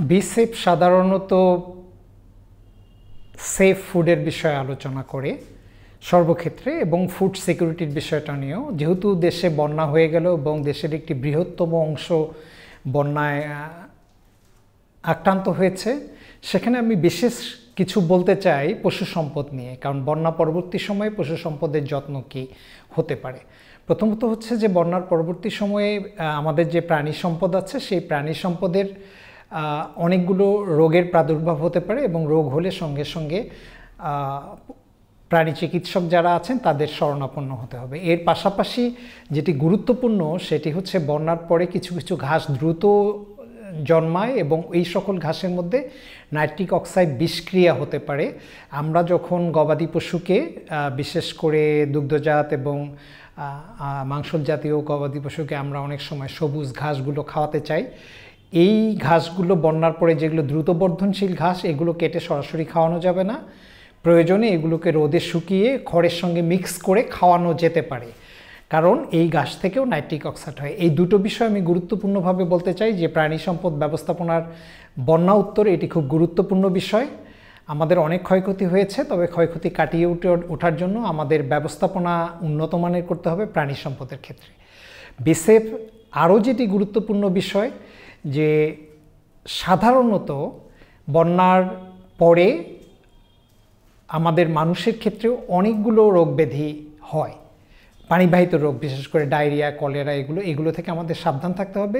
বিসেফ সাধারণত সেফ ফুডের বিষয়ে আলোচনা করে সর্বক্ষেত্রে এবং ফুড সিকিউরিটির বিষয়টা নিয়েও, যেহেতু দেশে বন্যা হয়ে গেল এবং দেশের একটি বৃহত্তম অংশ বন্যায় আক্রান্ত হয়েছে, সেখানে আমি বিশেষ কিছু বলতে চাই পশু সম্পদ নিয়ে। কারণ বন্যা পরবর্তী সময়ে পশু সম্পদের যত্ন কী হতে পারে। প্রথমত হচ্ছে যে বন্যার পরবর্তী সময়ে আমাদের যে প্রাণী সম্পদ আছে, সেই প্রাণী সম্পদের অনেকগুলো রোগের প্রাদুর্ভাব হতে পারে এবং রোগ হলে সঙ্গে সঙ্গে প্রাণী চিকিৎসক যারা আছেন তাদের শরণাপন্ন হতে হবে। এর পাশাপাশি যেটি গুরুত্বপূর্ণ সেটি হচ্ছে বন্যার পরে কিছু কিছু ঘাস দ্রুত জন্মায় এবং এই সকল ঘাসের মধ্যে নাইট্রিক অক্সাইড বিষক্রিয়া হতে পারে। আমরা যখন গবাদি পশুকে বিশেষ করে দুগ্ধজাত এবং মাংস জাতীয় গবাদি পশুকে আমরা অনেক সময় সবুজ ঘাসগুলো খাওয়াতে চাই, এই ঘাসগুলো বন্যার পরে যেগুলো দ্রুত বর্ধনশীল ঘাস, এগুলো কেটে সরাসরি খাওয়ানো যাবে না। প্রয়োজনে এগুলোকে রোদে শুকিয়ে খড়ের সঙ্গে মিক্স করে খাওয়ানো যেতে পারে, কারণ এই ঘাস থেকেও নাইট্রিক অক্সাইড হয়। এই দুটো বিষয় আমি গুরুত্বপূর্ণভাবে বলতে চাই যে প্রাণী সম্পদ ব্যবস্থাপনার বন্যা উত্তরে এটি খুব গুরুত্বপূর্ণ বিষয়। আমাদের অনেক ক্ষয়ক্ষতি হয়েছে, তবে ক্ষয়ক্ষতি কাটিয়ে ওঠার জন্য আমাদের ব্যবস্থাপনা উন্নত মানের করতে হবে প্রাণী সম্পদের ক্ষেত্রে। বিসেফ আরও যেটি গুরুত্বপূর্ণ বিষয় যে সাধারণত বন্যার পরে আমাদের মানুষের ক্ষেত্রেও অনেকগুলো রোগ ব্যাধি হয়, পানিবাহিত রোগ, বিশেষ করে ডায়রিয়া, কলেরা, এগুলো থেকে আমাদের সাবধান থাকতে হবে।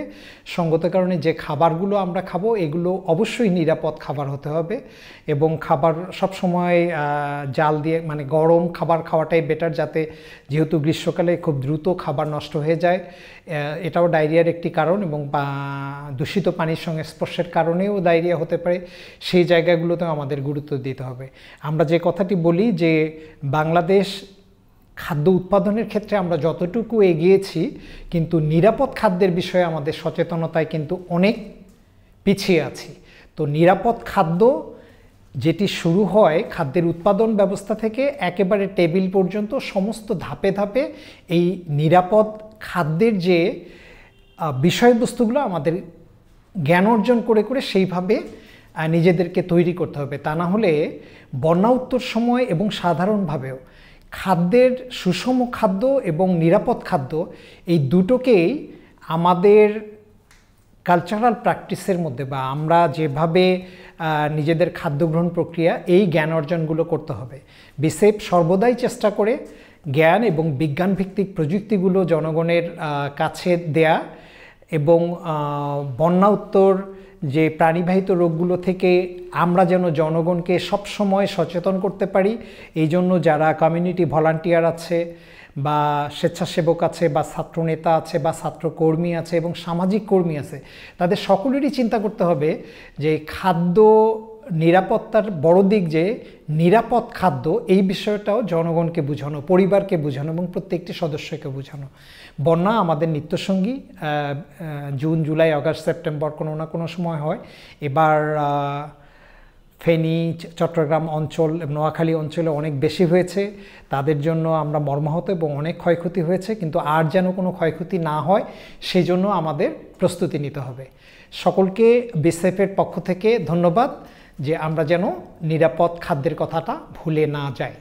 সঙ্গত কারণে যে খাবারগুলো আমরা খাবো এগুলো অবশ্যই নিরাপদ খাবার হতে হবে এবং খাবার সবসময় জাল দিয়ে মানে গরম খাবার খাওয়াটাই বেটার, যাতে যেহেতু গ্রীষ্মকালে খুব দ্রুত খাবার নষ্ট হয়ে যায়, এটাও ডায়রিয়ার একটি কারণ এবং দূষিত পানির সঙ্গে স্পর্শের কারণেও ডায়রিয়া হতে পারে। সেই জায়গাগুলোতেও আমাদের গুরুত্ব দিতে হবে। আমরা যে কথাটি বলি যে বাংলাদেশ খাদ্য উৎপাদনের ক্ষেত্রে আমরা যতটুকু এগিয়েছি, কিন্তু নিরাপদ খাদ্যের বিষয়ে আমাদের সচেতনতায় কিন্তু অনেক পিছিয়ে আছি। তো নিরাপদ খাদ্য যেটি শুরু হয় খাদ্যের উৎপাদন ব্যবস্থা থেকে একেবারে টেবিল পর্যন্ত সমস্ত ধাপে ধাপে এই নিরাপদ খাদ্যের যে বিষয়বস্তুগুলো আমাদের জ্ঞান অর্জন করে করে সেইভাবে নিজেদেরকে তৈরি করতে হবে। তা না হলে বন্যা উত্তর সময় এবং সাধারণভাবেও খাদ্যের সুষম খাদ্য এবং নিরাপদ খাদ্য এই দুটোকেই আমাদের কালচারাল প্র্যাকটিসের মধ্যে বা আমরা যেভাবে নিজেদের খাদ্য গ্রহণ প্রক্রিয়া এই জ্ঞান অর্জনগুলো করতে হবে। বিসেফ সর্বদাই চেষ্টা করে জ্ঞান এবং বিজ্ঞানভিত্তিক প্রযুক্তিগুলো জনগণের কাছে দেয়া এবং বন্যা উত্তর যে প্রাণীবাহিত রোগগুলো থেকে আমরা যেন জনগণকে সবসময় সচেতন করতে পারি, এই জন্য যারা কমিউনিটি ভলান্টিয়ার আছে বা স্বেচ্ছাসেবক আছে বা ছাত্রনেতা আছে বা ছাত্রকর্মী আছে এবং সামাজিক কর্মী আছে, তাদের সকলেরই চিন্তা করতে হবে যে খাদ্য নিরাপত্তার বড় দিক যে নিরাপদ খাদ্য, এই বিষয়টাও জনগণকে বোঝানো, পরিবারকে বোঝানো এবং প্রত্যেকটি সদস্যকে বোঝানো। বন্যা আমাদের নিত্যসঙ্গী, জুন, জুলাই, আগস্ট, সেপ্টেম্বর কোনো না কোনো সময় হয়। এবার ফেনী, চট্টগ্রাম অঞ্চল, নোয়াখালী অঞ্চলে অনেক বেশি হয়েছে, তাদের জন্য আমরা মর্মাহত এবং অনেক ক্ষয়ক্ষতি হয়েছে, কিন্তু আর যেন কোনো ক্ষয়ক্ষতি না হয় সেই জন্য আমাদের প্রস্তুতি নিতে হবে। সকলকে বিসেফের পক্ষ থেকে ধন্যবাদ যে আমরা যেন নিরাপদ খাদ্যের কথাটা ভুলে না যাই।